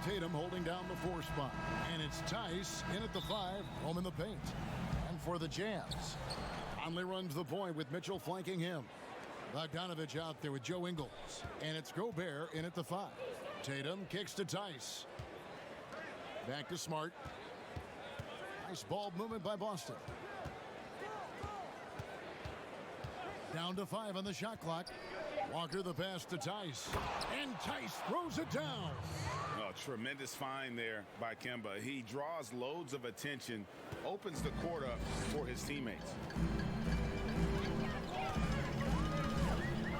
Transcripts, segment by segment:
Tatum holding down the 4 spot. And it's Tice in at the 5, home in the paint. And for the Jazz, Conley runs the point with Mitchell flanking him. Bogdanovich out there with Joe Ingles. And it's Gobert in at the 5. Tatum kicks to Tice. Back to Smart. Nice ball movement by Boston. Down to 5 on the shot clock. Walker the pass to Tice. And Tice throws it down. Oh, tremendous find there by KEMBA. He draws loads of attention, opens the court up for his teammates.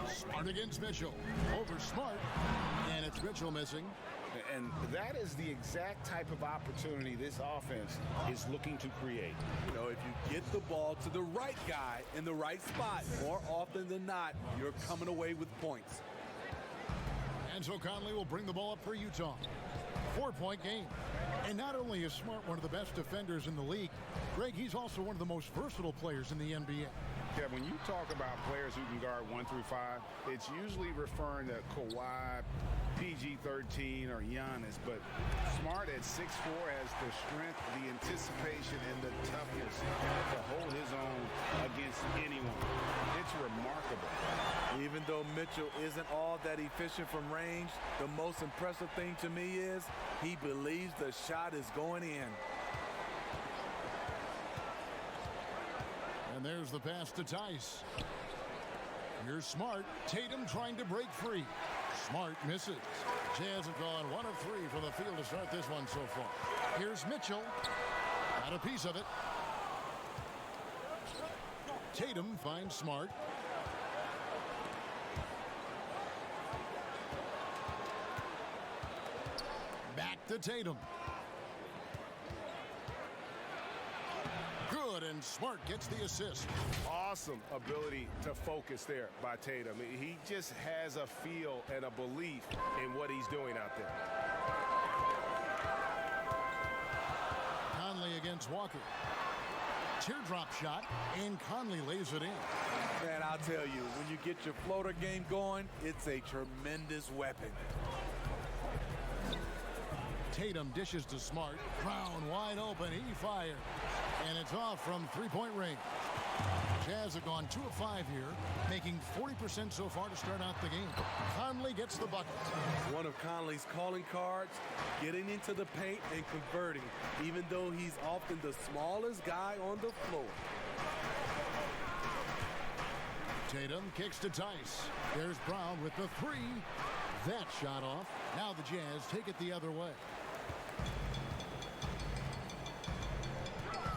Smart against Mitchell. Over Smart. And it's Mitchell missing. And that is the exact type of opportunity this offense is looking to create. You know, if you get the ball to the right guy in the right spot, more often than not, you're coming away with points. And so Conley will bring the ball up for Utah. 4-point game. And not only is Smart one of the best defenders in the league, Greg, he's also one of the most versatile players in the NBA. Yeah, when you talk about players who can guard 1 through 5, it's usually referring to Kawhi, PG-13, or Giannis. But Smart at 6'4" has the strength, the anticipation, and the toughness to hold his own against anyone. It's remarkable. Even though Mitchell isn't all that efficient from range, the most impressive thing to me is he believes the shot is going in. And there's the pass to Tice. Here's Smart. Tatum trying to break free. Smart misses. Jazz have gone 1 of 3 from the field to start this one so far. Here's Mitchell. Got a piece of it. Tatum finds Smart. Back to Tatum. Good, and Smart gets the assist. Awesome ability to focus there by Tatum. He just has a feel and a belief in what he's doing out there. Conley against Walker. Teardrop shot, and Conley lays it in. Man, I'll tell you, when you get your floater game going, it's a tremendous weapon. Tatum dishes to Smart. Brown wide open. He fires. And it's off from 3-point range. Jazz have gone 2 of 5 here, making 40% so far to start out the game. Conley gets the bucket. One of Conley's calling cards, getting into the paint and converting, even though he's often the smallest guy on the floor. Tatum kicks to Tice. There's Brown with the 3. That shot off. Now the Jazz take it the other way.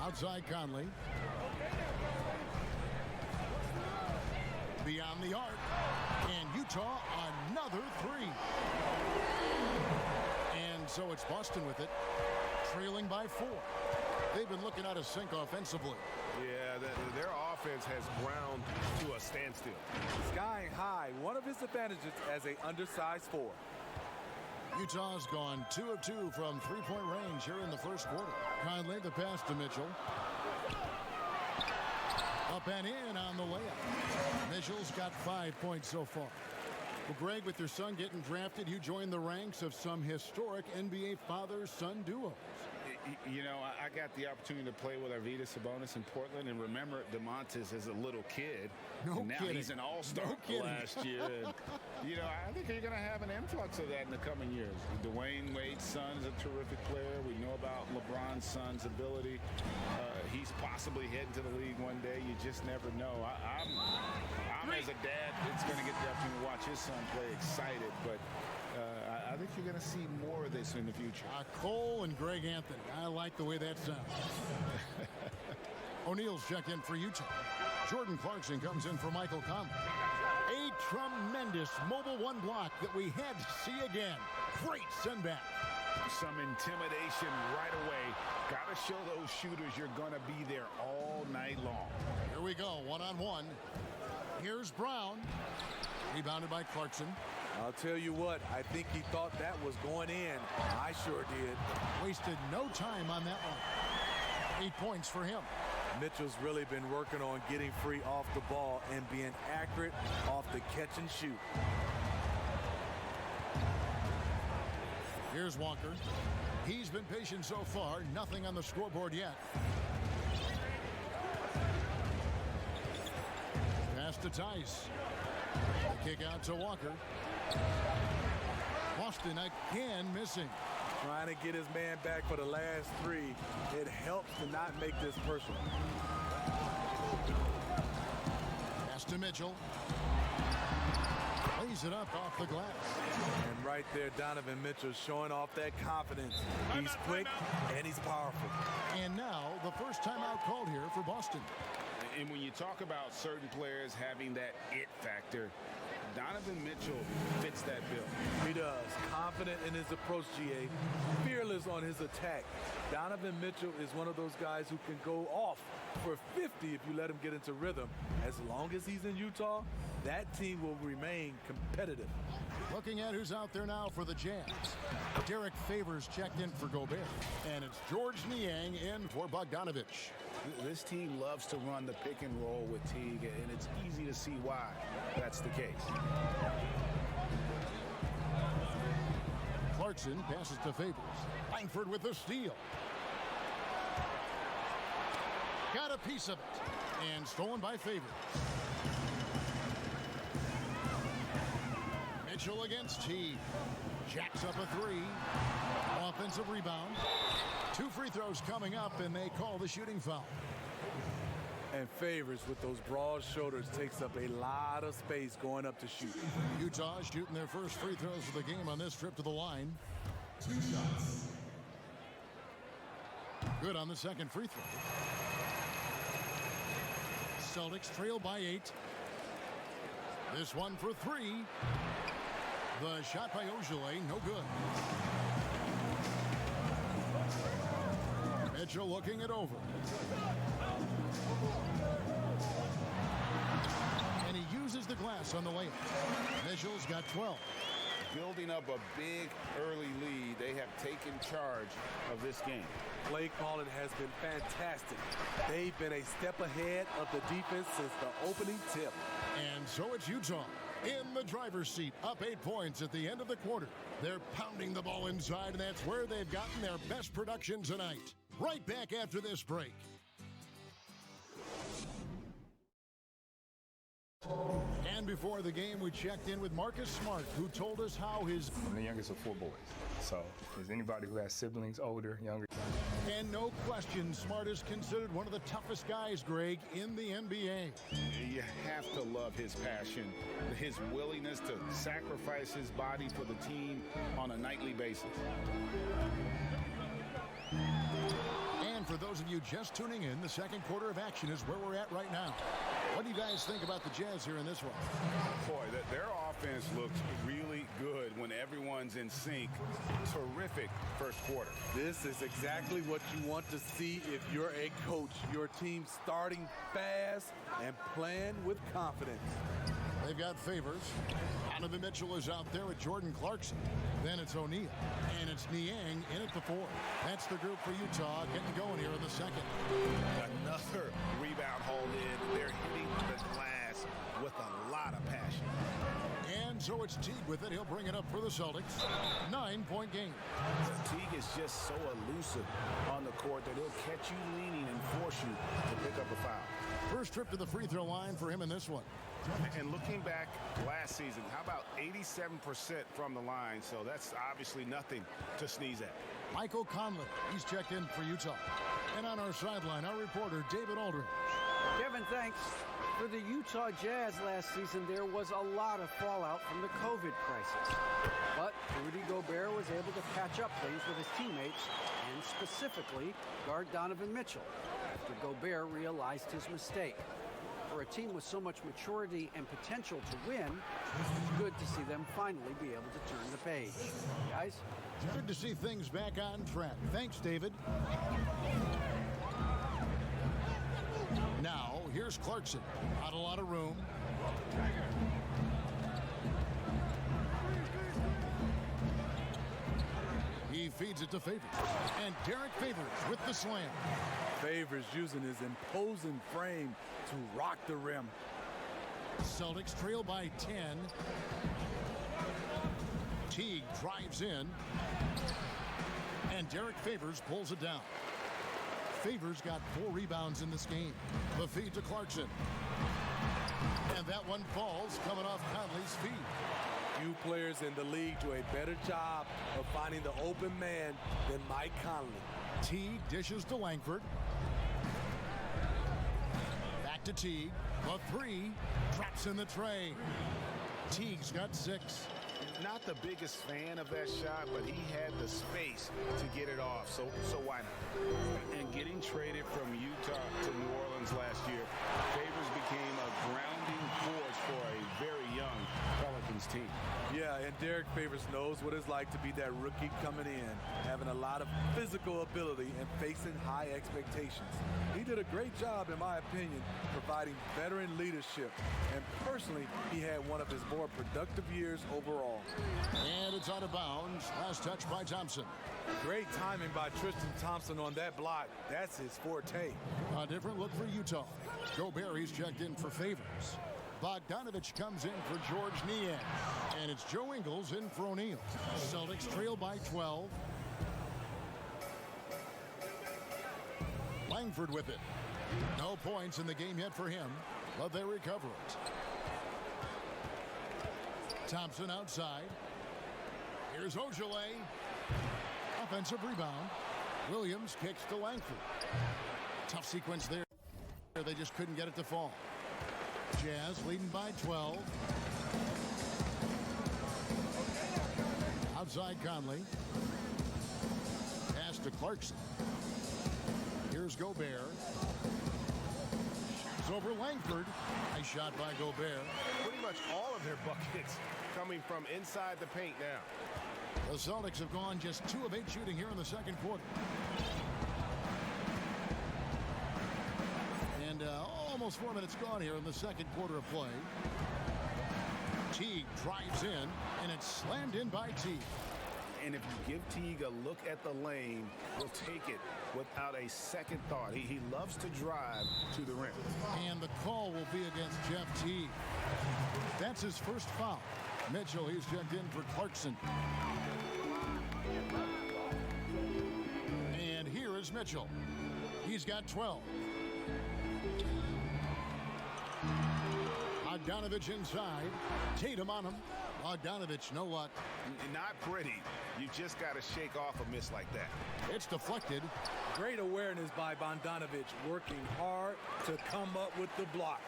Outside Conley. Beyond the arc. And Utah, another 3. And so it's Boston with it, trailing by 4. They've been looking out of sync offensively. Yeah, their offense has ground to a standstill. Skying high, one of his advantages as an undersized 4. Utah's gone 2 of 2 from 3-point range here in the first quarter. Conley the pass to Mitchell. Up and in on the layup. Mitchell's got 5 points so far. Well, Greg, with your son getting drafted, you joined the ranks of some historic NBA father-son duos. You know, I got the opportunity to play with Arvydas Sabonis in Portland, and remember DeMontis as a little kid. No and now kidding. He's an all-star last year. And, you know, I think you're going to have an influx of that in the coming years. Dwayne Wade's son is a terrific player. We know about LeBron's son's ability. He's possibly heading to the league one day. You just never know. I'm as a dad that's going to get the opportunity to watch his son play excited, but I think you're going to see more of this in the future. Cole and Greg Anthony. I like the way that sounds. O'Neal's checked in for Utah. Jordan Clarkson comes in for Michael Conley. A tremendous mobile 1 block that we had to see again. Great send back. Some intimidation right away. Got to show those shooters you're going to be there all night long. Here we go, 1-on-1. Here's Brown. Rebounded by Clarkson. I'll tell you what, I think he thought that was going in. I sure did. Wasted no time on that one. 8 points for him. Mitchell's really been working on getting free off the ball and being accurate off the catch and shoot. Here's Walker. He's been patient so far. Nothing on the scoreboard yet. Pass to Tice. The kick out to Walker. Boston again missing. Trying to get his man back for the last three. It helps to not make this personal. Pass to Mitchell. Lays it up off the glass. And right there, Donovan Mitchell showing off that confidence. He's quick and he's powerful. And now the first timeout called here for Boston. And when you talk about certain players having that it factor, Donovan Mitchell fits that bill. He does. Confident in his approach, GA. Fearless on his attack. Donovan Mitchell is one of those guys who can go off for 50 if you let him get into rhythm. As long as he's in Utah, that team will remain competitive. Looking at who's out there now for the Jazz. Derek Favors checked in for Gobert. And it's George Niang in for Bogdanovich. This team loves to run the pick and roll with Teague, and it's easy to see why that's the case. Clarkson passes to Favors. Langford with the steal. Got a piece of it. And stolen by Favors. Mitchell against Teague. Jacks up a three. Offensive rebound. 2 free throws coming up, and they call the shooting foul. And Favors with those broad shoulders takes up a lot of space going up to shoot. Utah shooting their first free throws of the game on this trip to the line. 2 shots. Good on the second free throw. Celtics trail by 8. This one for 3. The shot by Ojale, no good. Mitchell looking it over. And he uses the glass on the layup. Mitchell's got 12. Building up a big early lead, they have taken charge of this game. Play calling has been fantastic. They've been a step ahead of the defense since the opening tip. And so it's Utah in the driver's seat, up 8 points at the end of the quarter. They're pounding the ball inside, and that's where they've gotten their best production tonight. Right back after this break. And before the game, we checked in with Marcus Smart, who told us how his... I'm the youngest of 4 boys, so if there's anybody who has siblings, older, younger... And no question, Smart is considered one of the toughest guys, Greg, in the NBA. You have to love his passion, his willingness to sacrifice his body for the team on a nightly basis. And for those of you just tuning in, the second quarter of action is where we're at right now. What do you guys think about the Jazz here in this one? Boy, their offense looks really good when everyone's in sync. Terrific first quarter. This is exactly what you want to see if you're a coach. Your team starting fast and playing with confidence. They've got Favors. Donovan Mitchell is out there with Jordan Clarkson. Then it's O'Neal. And it's Niang in at the 4. That's the group for Utah getting going here in the second. Another rebound hauled in. They're hitting the glass with a lot of passion. And so it's Teague with it. He'll bring it up for the Celtics. 9-point game. Teague is just so elusive on the court that he'll catch you leaning and force you to pick up a foul. First trip to the free throw line for him in this one. And looking back last season, how about 87% from the line? So that's obviously nothing to sneeze at. Michael Conley, he's checked in for Utah. And on our sideline, our reporter, David Aldridge. Kevin, thanks. For the Utah Jazz last season, there was a lot of fallout from the COVID crisis. But Rudy Gobert was able to patch up things with his teammates and specifically guard Donovan Mitchell after Gobert realized his mistake. For a team with so much maturity and potential to win, it's good to see them finally be able to turn the page. Guys? Good to see things back on track. Thanks, David. Now, here's Clarkson. Not a lot of room. He feeds it to Favors. And Derek Favors with the slam. Favors using his imposing frame to rock the rim. Celtics trail by 10. Teague drives in. And Derek Favors pulls it down. Favors got 4 rebounds in this game. The feed to Clarkson. And that one falls coming off Conley's feet. Few players in the league do a better job of finding the open man than Mike Conley. Teague dishes to Langford. Back to Teague. The 3 drops in the tray. Teague's got 6. Not the biggest fan of that shot, but he had the space to get it off, so why not? And getting traded from Utah to New Orleans last year, Favors became a grounding force for a very young Pelicans team. Yeah, and Derek Favors knows what it's like to be that rookie coming in, having a lot of physical ability and facing high expectations. He did a great job, in my opinion, providing veteran leadership. And personally, he had one of his more productive years overall. And it's out of bounds. Last touch by Thompson. Great timing by Tristan Thompson on that block. That's his forte. A different look for Utah. Gobert, he's checked in for Favors. Bogdanovich comes in for George Niang. And it's Joe Ingles in for O'Neal. Celtics trail by 12. Langford with it. No points in the game yet for him, but they recover it. Thompson outside. Here's Ojale. Offensive rebound. Williams kicks to Langford. Tough sequence there. They just couldn't get it to fall. Jazz leading by 12. Outside Conley. Pass to Clarkson. Here's Gobert. It's over Langford. Nice shot by Gobert. Pretty much all of their buckets coming from inside the paint now. The Celtics have gone just 2 of 8 shooting here in the second quarter. And almost 4 minutes gone here in the second quarter of play. Teague drives in, and it's slammed in by Teague. And if you give Teague a look at the lane, he'll take it without a second thought. He loves to drive to the rim. And the call will be against Jeff Teague. That's his first foul. Mitchell, he's checked in for Clarkson. And here is Mitchell. He's got 12. Bogdanovich inside. Tatum on him. Bogdanovich, no luck. Not pretty. You just got to shake off a miss like that. It's deflected. Great awareness by Bogdanovich, working hard to come up with the block.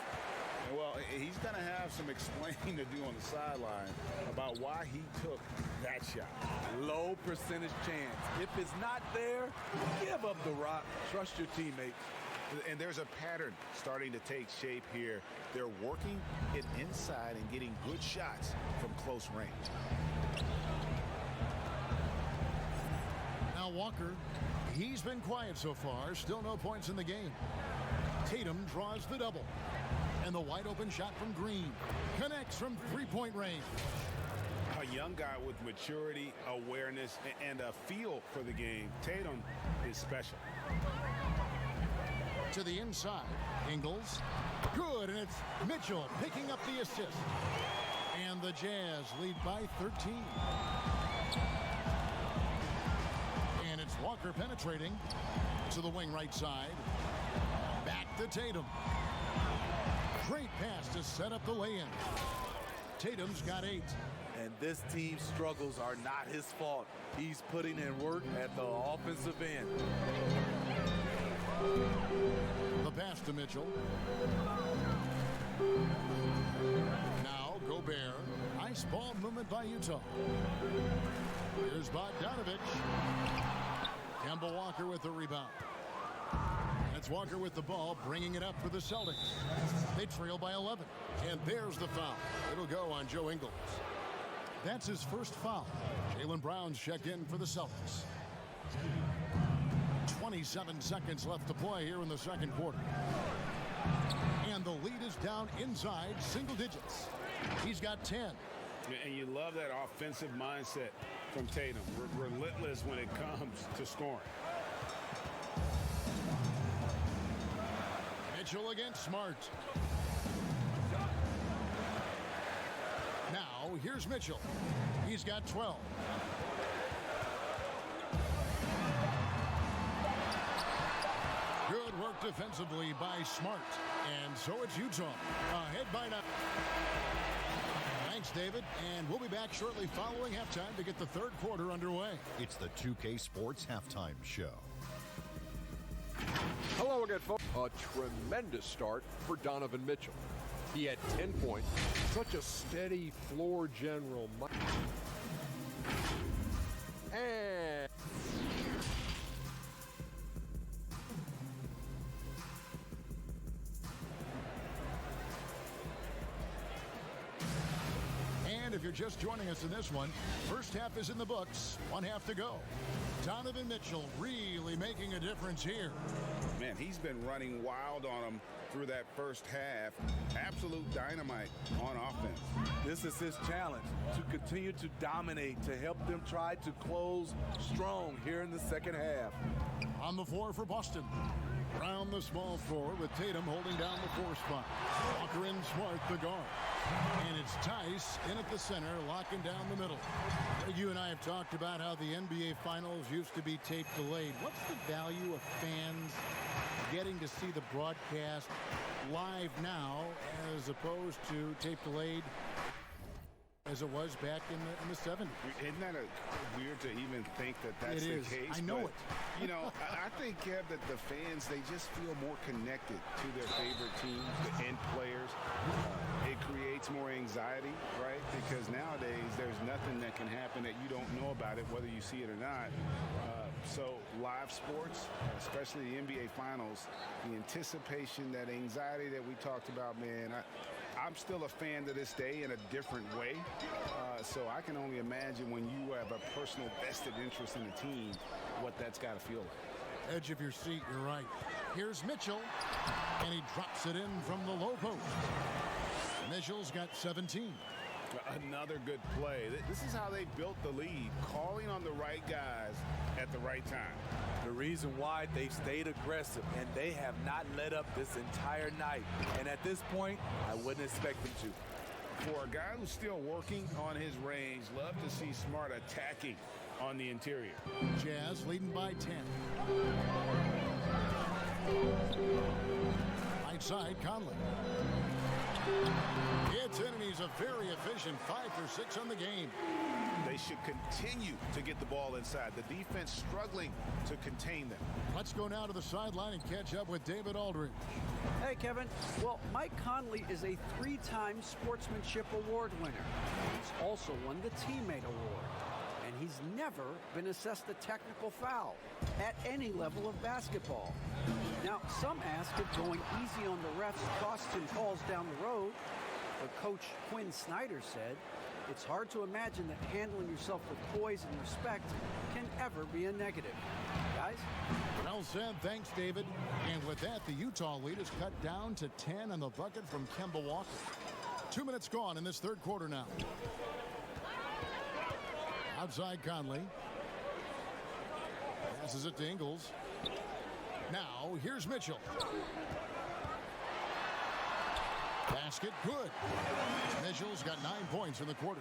Well, he's going to have some explaining to do on the sideline about why he took that shot. Low percentage chance. If it's not there, give up the rock. Trust your teammates. And there's a pattern starting to take shape here. They're working it inside and getting good shots from close range. Now Walker, he's been quiet so far. Still no points in the game. Tatum draws the double. And the wide open shot from Green connects from 3-point range. A young guy with maturity, awareness, and a feel for the game. Tatum is special. To the inside, Ingles. Good, and it's Mitchell picking up the assist. And the Jazz lead by 13. And it's Walker penetrating to the wing right side. Back to Tatum. Great pass to set up the lay-in. Tatum's got 8. And this team's struggles are not his fault. He's putting in work at the offensive end. The pass to Mitchell. Now Gobert. Nice ball movement by Utah. Here's Bogdanovich. Kemba Walker with the rebound. That's Walker with the ball, bringing it up for the Celtics. They trail by 11. And there's the foul. It'll go on Joe Ingles. That's his first foul. Jaylen Brown's checked in for the Celtics. 27 seconds left to play here in the second quarter. And the lead is down inside single digits. He's got 10. And you love that offensive mindset from Tatum. Relentless when it comes to scoring. Mitchell against Smart. Now here's Mitchell. He's got 12. Good work defensively by Smart. And so it's Utah ahead by 9. Thanks, David. And we'll be back shortly following halftime to get the third quarter underway. It's the 2K Sports Halftime Show. Hello again, folks. A tremendous start for Donovan Mitchell. He had 10 points. Such a steady floor general. And if you're just joining us in this one, first half is in the books. One half to go. Donovan Mitchell really making a difference here. Man, he's been running wild on him through that first half. Absolute dynamite on offense. This is his challenge, to continue to dominate, to help them try to close strong here in the second half. On the floor for Boston. Around the small forward with Tatum holding down the 4 spot. Walker and Smart the guard. And it's Tice in at the center, locking down the middle. You and I have talked about how the NBA Finals used to be tape delayed. What's the value of fans getting to see the broadcast live now as opposed to tape delayed as it was back in the 70s? Isn't that weird to even think that that's the case? I know but, it. You know, I think, Kev, that the fans, they just feel more connected to their favorite teams and players. It creates more anxiety, right? Because nowadays, there's nothing that can happen that you don't know about it, whether you see it or not. So live sports, especially the NBA Finals, the anticipation, that anxiety that we talked about, man, I'm still a fan to this day in a different way. So I can only imagine when you have a personal vested interest in a team, what that's got to feel like. Edge of your seat, you're right. Here's Mitchell, and he drops it in from the low post. Mitchell's got 17. Another good play. This is how they built the lead, calling on the right guys at the right time. The reason why they stayed aggressive, and they have not let up this entire night. And at this point, I wouldn't expect them to. For a guy who's still working on his range, love to see Smart attacking on the interior. Jazz leading by 10. Right side, Conley. Gets in, and he's a very efficient 5 for 6 on the game. They should continue to get the ball inside. The defense struggling to contain them. Let's go now to the sideline and catch up with David Aldridge. Hey, Kevin. Well, Mike Conley is a 3-time Sportsmanship Award winner. He's also won the Teammate Award. And he's never been assessed a technical foul at any level of basketball. Now, some ask if going easy on the refs costs him calls down the road. But Coach Quinn Snyder said, it's hard to imagine that handling yourself with poise and respect can ever be a negative. Guys? Well said. Thanks, David. And with that, the Utah lead is cut down to 10 on the bucket from KEMBA Walker. 2 minutes gone in this third quarter now. Outside Conley. Passes it to Ingles. Now, here's Mitchell. Basket, good. Mitchell's got 9 points in the quarter.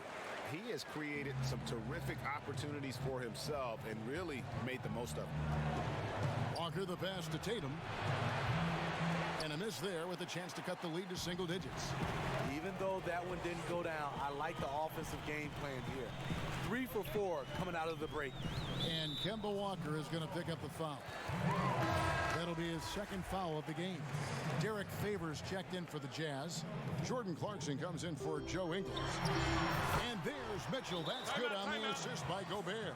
He has created some terrific opportunities for himself and really made the most of them. Walker the pass to Tatum. And a miss there with a chance to cut the lead to single digits. Even though that one didn't go down, I like the offensive game plan here. 3 for 4 coming out of the break. And KEMBA Walker is going to pick up the foul. That'll be his second foul of the game. Derek Favors checked in for the Jazz. Jordan Clarkson comes in for Joe Ingles. And there's Mitchell. That's good on the assist by Gobert.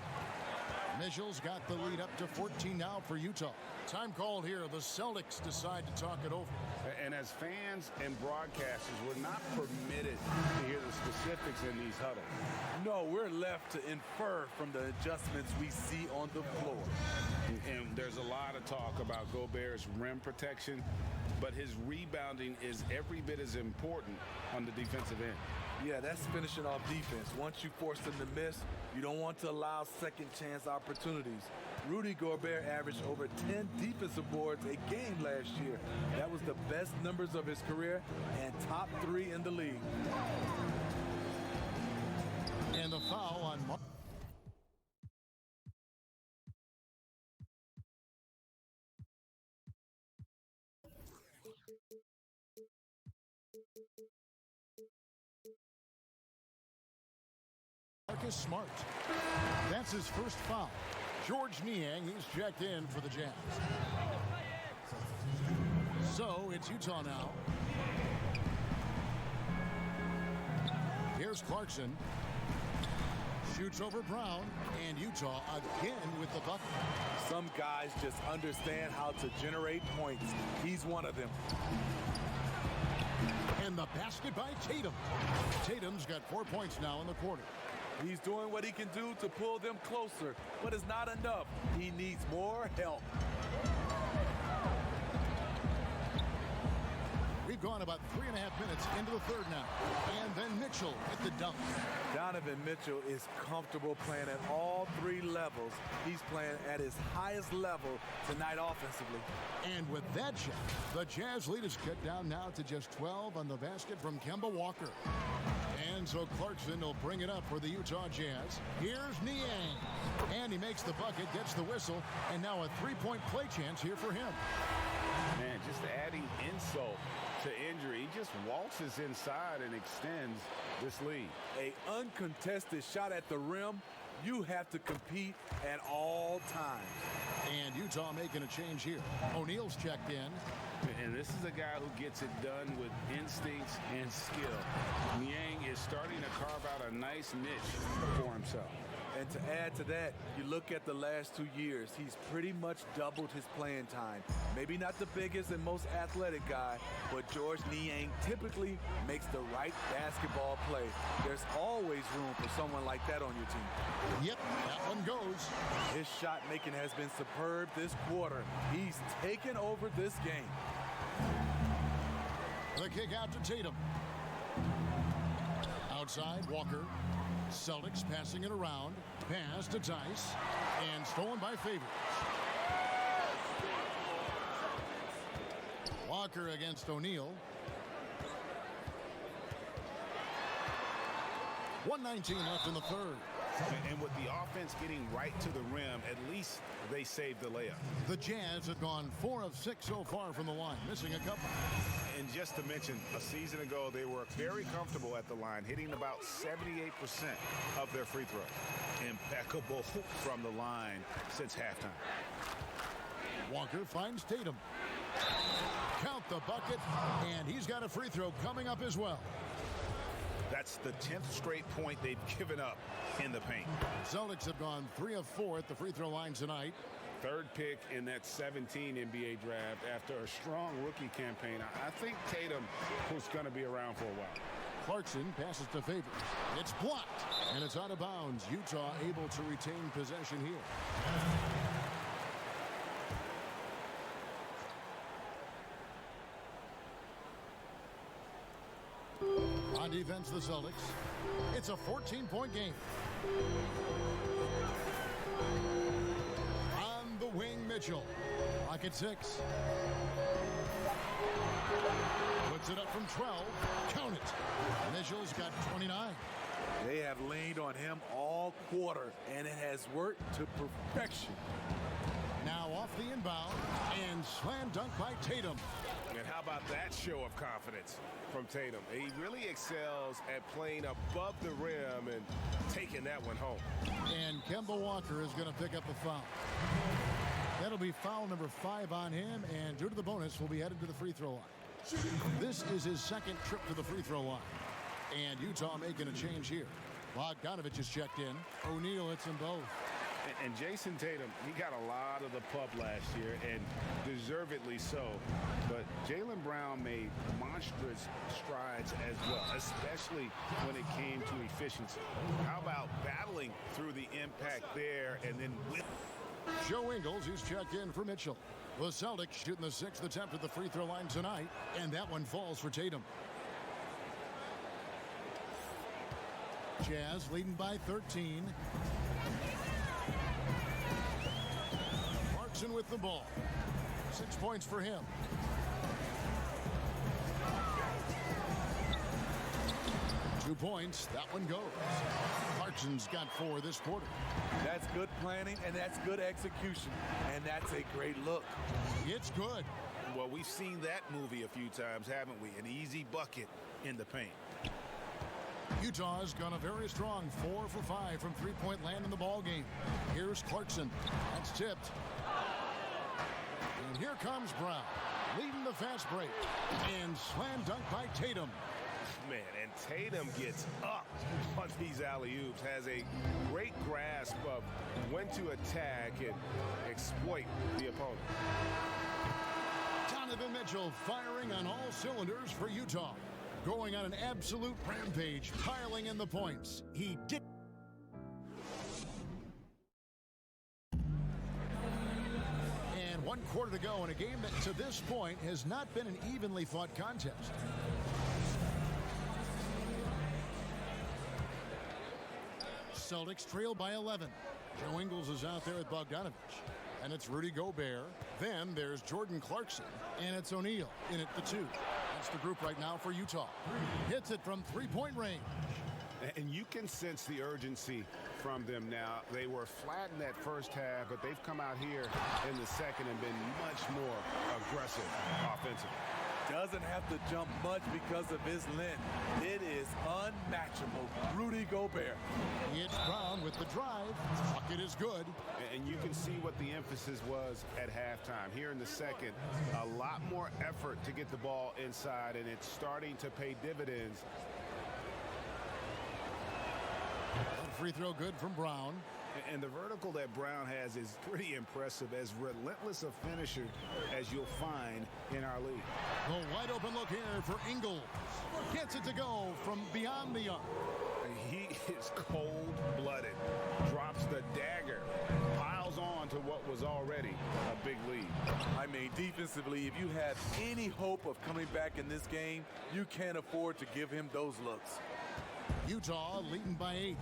Mitchell's got the lead up to 14 now for Utah. Time called here. The Celtics decide to talk it over. And as fans and broadcasters, we're not permitted to hear the specifics in these huddles. No, we're left to infer from the adjustments we see on the floor. And there's a lot of talk about Gobert's rim protection, but his rebounding is every bit as important on the defensive end. Yeah, that's finishing off defense. Once you force them to miss, you don't want to allow second chance opportunities. Rudy Gobert averaged over 10 defensive boards a game last year. That was the best numbers of his career and top 3 in the league. And the foul on Marcus Smart. That's his first foul. George Niang, he's checked in for the Jazz. So it's Utah now. Here's Clarkson. Shoots over Brown, and Utah again with the bucket. Some guys just understand how to generate points. He's one of them. And the basket by Tatum. Tatum's got 4 points now in the quarter. He's doing what he can do to pull them closer, but it's not enough. He needs more help. We've gone about 3.5 minutes into the third now. And then Mitchell at the dunk. Donovan Mitchell is comfortable playing at all 3 levels. He's playing at his highest level tonight offensively. And with that shot, the Jazz lead is cut down now to just 12 on the basket from Kemba Walker. And so Clarkson will bring it up for the Utah Jazz. Here's Niang. And he makes the bucket, gets the whistle, and now a 3-point play chance here for him. Man, just adding insult to injury. He just waltzes inside and extends this lead. A uncontested shot at the rim, you have to compete at all times. And Utah making a change here. O'Neal's checked in. And this is a guy who gets it done with instincts and skill. Niang is starting to carve out a nice niche for himself. And to add to that, you look at the last 2 years, he's pretty much doubled his playing time. Maybe not the biggest and most athletic guy, but George Niang typically makes the right basketball play. There's always room for someone like that on your team. Yep, that one goes. His shot making has been superb this quarter. He's taken over this game. The kick out to Tatum. Outside, Walker. Celtics passing it around. Pass to Tice. And stolen by Favors. Walker against O'Neal. 1:19 left in the third. And with the offense getting right to the rim, at least they saved the layup. The Jazz have gone 4 of 6 so far from the line, missing a couple. And just to mention, a season ago, they were very comfortable at the line, hitting about 78% of their free throws. Impeccable from the line since halftime. Walker finds Tatum. Count the bucket, and he's got a free throw coming up as well. That's the 10th straight point they've given up in the paint. Celtics have gone 3 of 4 at the free throw line tonight. Third pick in that 17 NBA draft after a strong rookie campaign. I think Tatum was going to be around for a while. Clarkson passes to Favors. It's blocked, and it's out of bounds. Utah able to retain possession here. On defense, the Celtics. It's a 14-point game. On the wing, Mitchell. Clock at 6. Puts it up from 12. Count it. Mitchell's got 29. They have leaned on him all quarter, and it has worked to perfection. Now off the inbound, and slam dunk by Tatum. And how about that show of confidence from Tatum? He really excels at playing above the rim and taking that one home. And Kemba Walker is going to pick up a foul. That'll be foul number 5 on him, and due to the bonus, will be headed to the free throw line. This is his second trip to the free throw line. And Utah making a change here. Bogdanovich is checked in. O'Neal hits them both. And Jason Tatum, he got a lot of the pub last year, and deservedly so. But Jaylen Brown made monstrous strides as well, especially when it came to efficiency. How about battling through the impact there and then with... Joe Ingles, he's checked in for Mitchell. The Celtics shooting the 6th attempt at the free throw line tonight, and that one falls for Tatum. Jazz leading by 13. Clarkson with the ball. 6 points for him. 2 points. That one goes. Clarkson's got 4 this quarter. That's good planning, and that's good execution, and that's a great look. It's good. Well, we've seen that movie a few times, haven't we? An easy bucket in the paint. Utah's gone a very strong 4 for 5 from three-point land in the ball game. Here's Clarkson. That's tipped. And here comes Brown, leading the fast break. And slam dunk by Tatum. Man, and Tatum gets up on these alley-oops, has a great grasp of when to attack and exploit the opponent. Donovan Mitchell firing on all cylinders for Utah. Going on an absolute rampage, piling in the points. He did. And 1 quarter to go in a game that to this point has not been an evenly fought contest. Celtics trail by 11. Joe Ingles is out there with Bogdanovich. And it's Rudy Gobert. Then there's Jordan Clarkson. And it's O'Neal in at the 2. That's the group right now for Utah. Hits it from three-point range. And you can sense the urgency from them now. They were flat in that first half, but they've come out here in the second and been much more aggressive offensively. Doesn't have to jump much because of his length. It is unmatchable. Rudy Gobert. It's Brown with the drive. Bucket is good. And you can see what the emphasis was at halftime. Here in the second, a lot more effort to get the ball inside, and it's starting to pay dividends. Free throw good from Brown. And the vertical that Brown has is pretty impressive, as relentless a finisher as you'll find in our league. The wide open look here for Ingles. Gets it to go from beyond the arc. He is cold-blooded. Drops the dagger. Piles on to what was already a big lead. I mean, defensively, if you have any hope of coming back in this game, you can't afford to give him those looks. Utah leading by 8.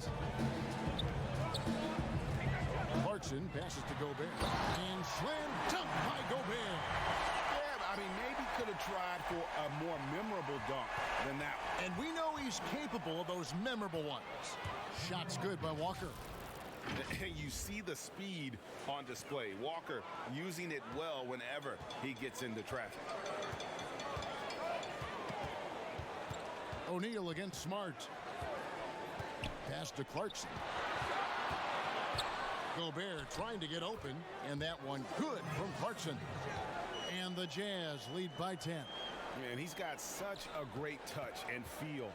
Clarkson passes to Gobert. And slam dunk by Gobert. Yeah, I mean, maybe could have tried for a more memorable dunk than that one. And we know he's capable of those memorable ones. Shot's good by Walker. And you see the speed on display. Walker using it well whenever he gets into traffic. O'Neal against Smart. Pass to Clarkson. Gobert trying to get open, and that one good from Clarkson. And the Jazz lead by 10. Man, he's got such a great touch and feel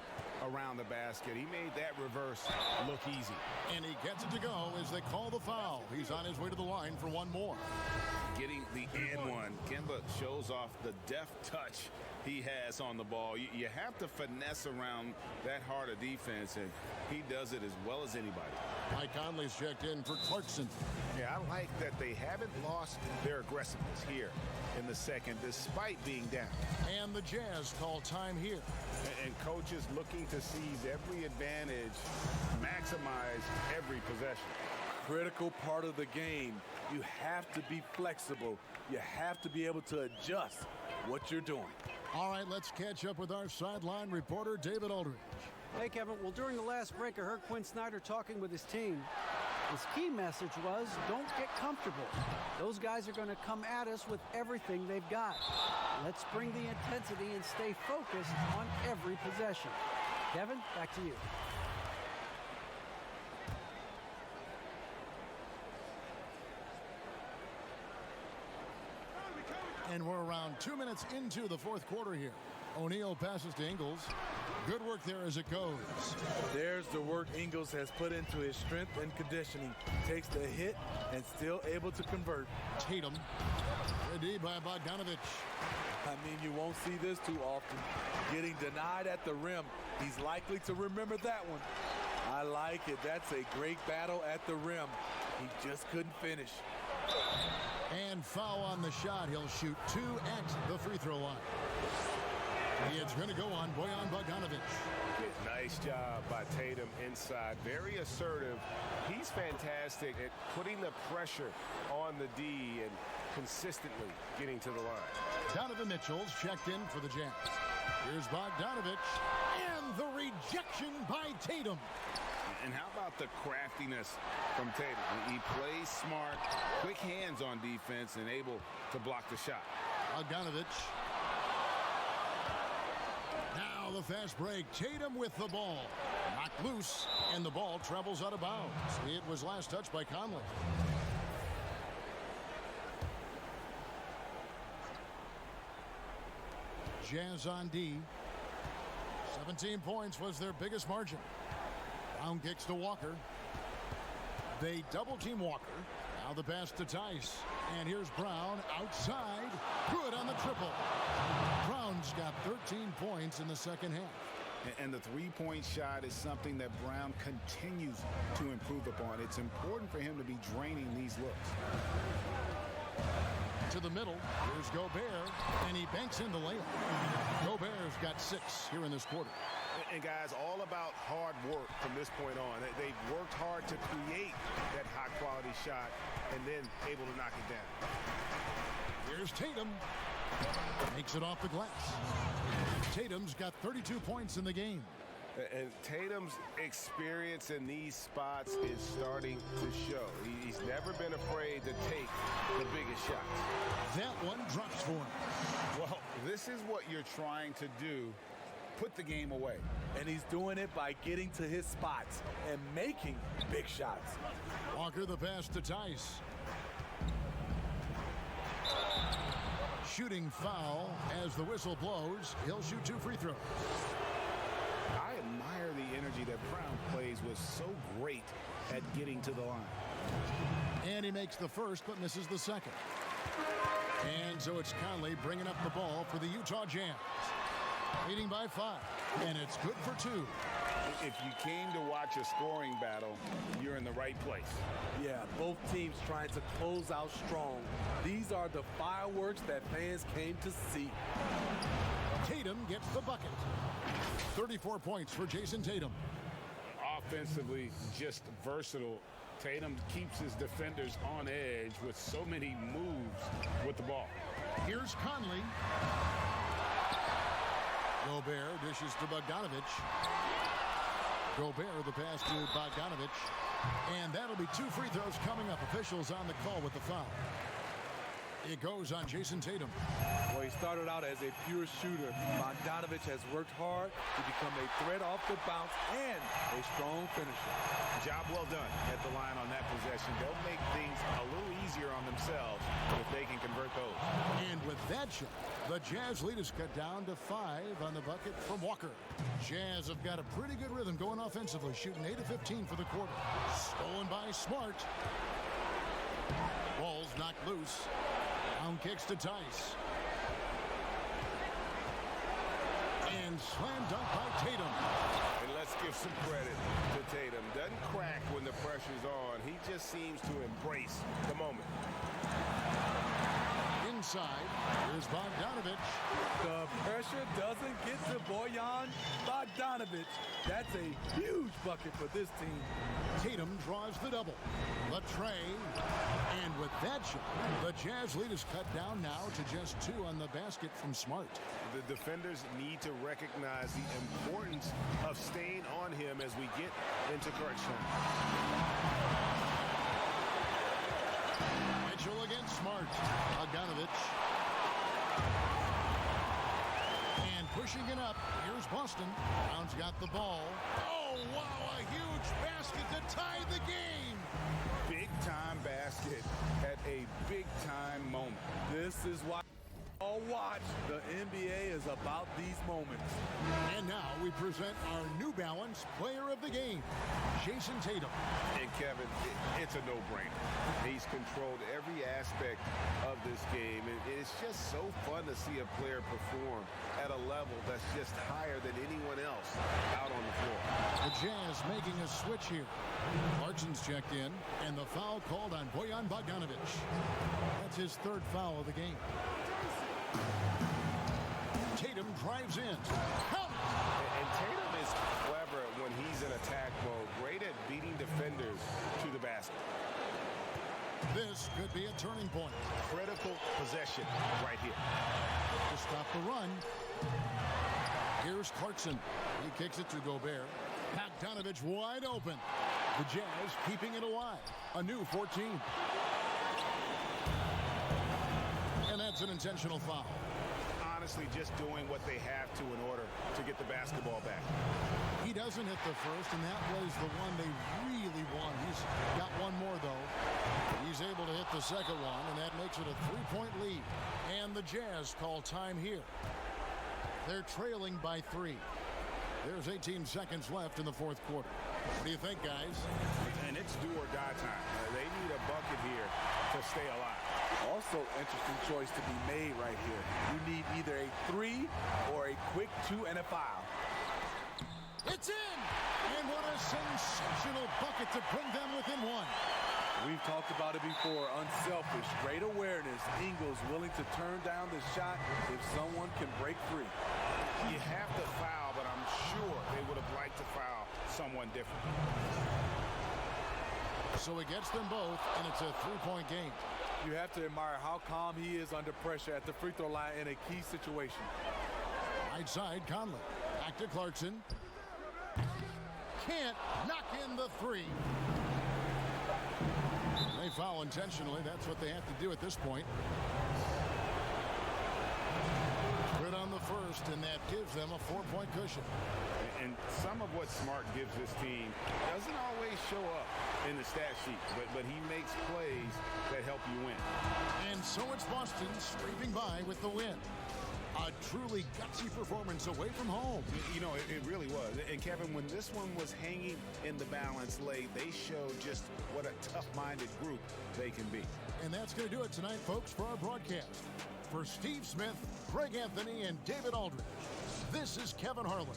around the basket. He made that reverse look easy. And he gets it to go as they call the foul. He's on his way to the line for one more. Getting the and one. KEMBA shows off the deft touch he has on the ball. You have to finesse around that hard a defense, and he does it as well as anybody. Mike Conley's checked in for Clarkson. Yeah, I like that they haven't lost their aggressiveness here in the second, despite being down. And the Jazz call time here. And coaches looking to seize every advantage, maximize every possession. Critical part of the game. You have to be flexible. You have to be able to adjust what you're doing. All right, let's catch up with our sideline reporter, David Aldridge. Hey, Kevin. Well, during the last break, I heard Quinn Snyder talking with his team. His key message was, don't get comfortable. Those guys are going to come at us with everything they've got. Let's bring the intensity and stay focused on every possession. Kevin, back to you. And we're around 2 minutes into the fourth quarter here. O'Neal passes to Ingles. Good work there as it goes. There's the work Ingles has put into his strength and conditioning. Takes the hit and still able to convert. Tatum. Ready by Bogdanovich. I mean, you won't see this too often. Getting denied at the rim. He's likely to remember that one. I like it. That's a great battle at the rim. He just couldn't finish. And foul on the shot. He'll shoot 2 at the free throw line. It's going to go on Bojan Bogdanovich. Nice job by Tatum inside. Very assertive. He's fantastic at putting the pressure on the D and consistently getting to the line. Donovan Mitchell's checked in for the Jazz. Here's Bogdanovich. And the rejection by Tatum. And how about the craftiness from Tatum? He plays smart, quick hands on defense, and able to block the shot. Bogdanovich. Now the fast break. Tatum with the ball. Knocked loose, and the ball travels out of bounds. It was last touched by Conley. Jazz on D. 17 points was their biggest margin. Brown kicks to Walker. They double team Walker. Now the pass to Tice. And here's Brown outside. Good on the triple. Brown's got 13 points in the second half. And the three-point shot is something that Brown continues to improve upon. It's important for him to be draining these looks. To the middle, here's Gobert, and he banks in the layup. Gobert's got 6 here in this quarter. And guys, all about hard work from this point on. They've worked hard to create that high-quality shot and then able to knock it down. Here's Tatum. Makes it off the glass. Tatum's got 32 points in the game. And Tatum's experience in these spots is starting to show. He's never been afraid to take the biggest shots. That one drops for him. Well, this is what you're trying to do. Put the game away. And he's doing it by getting to his spots and making big shots. Walker the pass to Tice. Shooting foul as the whistle blows. He'll shoot 2 free throws. I admire the energy that Brown plays with, so great at getting to the line. And he makes the first but misses the second. And so it's Conley bringing up the ball for the Utah Jazz. Leading by 5, and it's good for 2. If you came to watch a scoring battle, you're in the right place. Yeah, both teams trying to close out strong. These are the fireworks that fans came to see. Tatum gets the bucket. 34 points for Jason Tatum. Offensively, just versatile. Tatum keeps his defenders on edge with so many moves with the ball. Here's Conley. Gobert dishes to Bogdanovich. Gobert the pass to Bogdanovich. And that'll be 2 free throws coming up. Officials on the call with the foul. It goes on Jason Tatum. Well, he started out as a pure shooter. Bogdanovich has worked hard to become a threat off the bounce and a strong finisher. Job well done at the line on that possession. They'll make things a little easier on themselves if they can convert those. And with that shot, the Jazz lead is cut down to 5 on the bucket from Walker. Jazz have got a pretty good rhythm going offensively, shooting 8 of 15 for the quarter. Stolen by Smart. Ball's knocked loose. Down kicks to Tice. And slam dunk by Tatum. And let's give some credit to Tatum. Doesn't crack when the pressure's on. He just seems to embrace the moment. Inside, here's Bogdanovich. The pressure doesn't get to Bojan Bogdanovich. That's a huge bucket for this team. Tatum draws the double. The tray. And with that shot, the Jazz lead is cut down now to just 2 on the basket from Smart. The defenders need to recognize the importance of staying on him as we get into crunch time. Mitchell against Smart. Bogdanovich. And pushing it up. Here's Boston. Brown's got the ball. Oh, wow, a huge basket to tie the game. Big-time basket at a big-time moment. This is why all watch. The NBA is about these moments. And now we present our New Balance Player of the Game, Jason Tatum. And Kevin, it's a no-brainer. He's controlled every aspect of this game. It's just so fun to see a player perform at a level that's just higher than anyone else out on the floor. The Jazz making a switch here. Clarkson's checked in, and the foul called on Bojan Bogdanovich. That's his 3rd foul of the game. Tatum drives in. And Tatum is clever when he's in attack mode. Great at beating defenders to the basket. This could be a turning point. Critical possession right here. To stop the run. Here's Clarkson. He kicks it to Gobert. Bogdanovich wide open. The Jazz keeping it alive. A new 14. And that's an intentional foul. Honestly, just doing what they have to in order to get the basketball back. He doesn't hit the first, and that was the one they really won. He's got one more, though. He's able to hit the second one, and that makes it a 3-point lead. And the Jazz call time here. They're trailing by 3. There's 18 seconds left in the fourth quarter. What do you think, guys? And it's do or die time. They need a bucket here to stay alive. Also, interesting choice to be made right here. You need either a 3 or a quick 2 and a foul. It's in! And what a sensational bucket to bring them within 1. We've talked about it before. Unselfish, great awareness. Ingles willing to turn down the shot if someone can break free. You have to foul, but I'm sure they would have liked to foul someone different. So he gets them both, and it's a 3-point game. You have to admire how calm he is under pressure at the free throw line in a key situation. Right side, Conley. Back to Clarkson. Can't knock in the 3. They foul intentionally. That's what they have to do at this point. Good on the first, and that gives them a 4-point cushion. And some of what Smart gives this team doesn't always show up in the stat sheet, but he makes plays that help you win. And so it's Boston scraping by with the win. A truly gutsy performance away from home. You know, it really was. And Kevin, when this one was hanging in the balance late, they showed just what a tough-minded group they can be. And that's going to do it tonight, folks, for our broadcast. For Steve Smith, Greg Anthony, and David Aldridge, this is Kevin Harlan